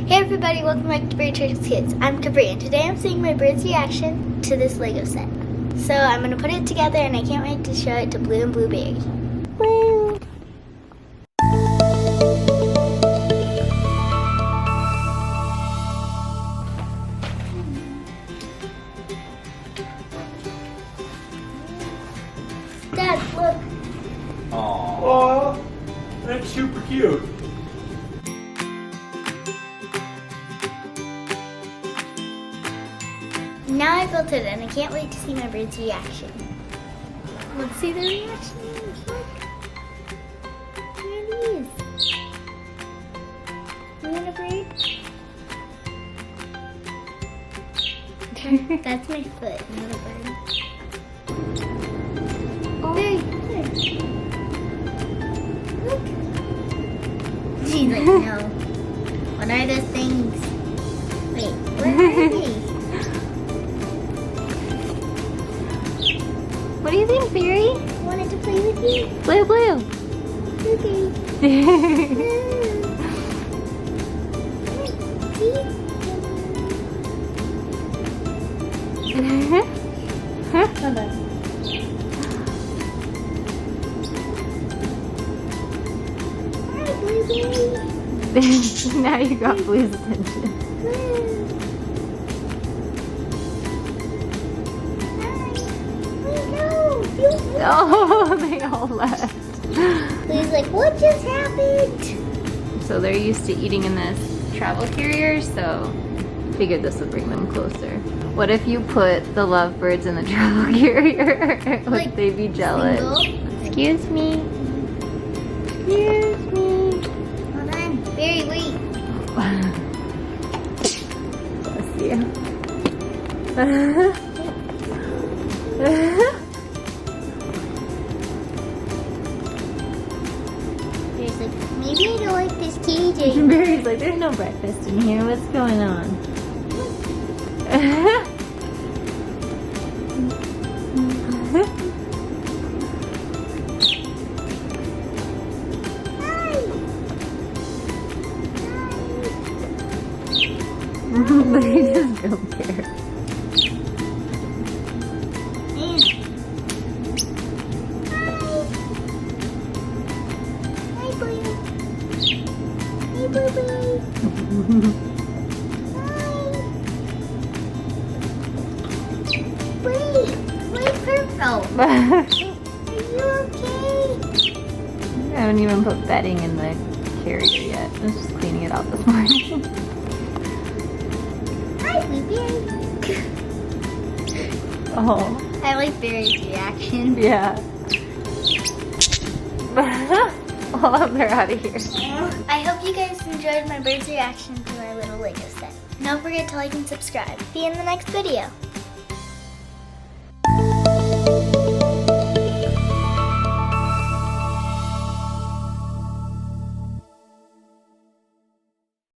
Hey everybody, welcome back to Bird Turtles Kids. I'm Capri, and today I'm seeing my bird's reaction to this Lego set. So I'm going to put it together, and I can't wait to show it to Blue and Blueberry. Blue! Dad, look! Aww, that's super cute. Now I built it, and I can't wait to see my bird's reaction. Let's see the reaction. Look. There it is. You want a bird? That's my foot, not a bird. Oh, there. Look. She's like, no. What are those things? Wait, what are these? What do you think, Fairy? Wanted to play with you? Blue, blue. Okay. Hold on. Hi, Blueberry. Now you got Blue's attention. Oh, they all left. Blue's like, what just happened? So they're used to eating in this travel carrier, so figured this would bring them closer. What if you put the lovebirds in the travel carrier? Would Like, they be jealous? single? Excuse me. Excuse me. Hold on. Barry, wait. Bless you. Barry's like, maybe I don't like this cage. Barry's like, there's no breakfast in here. What's going on? But he just don't care. Hi, Blue. Hey, Blue. Wait, Purple. Are you okay? I haven't even put bedding in the carrier yet. I was just cleaning it out this morning. Hi, Blueberry. Oh. I like Barry's reaction. Yeah. Well, they're out of here. I hope you guys enjoyed my bird's reaction to my little Lego set. Don't forget to like and subscribe. See you in the next video.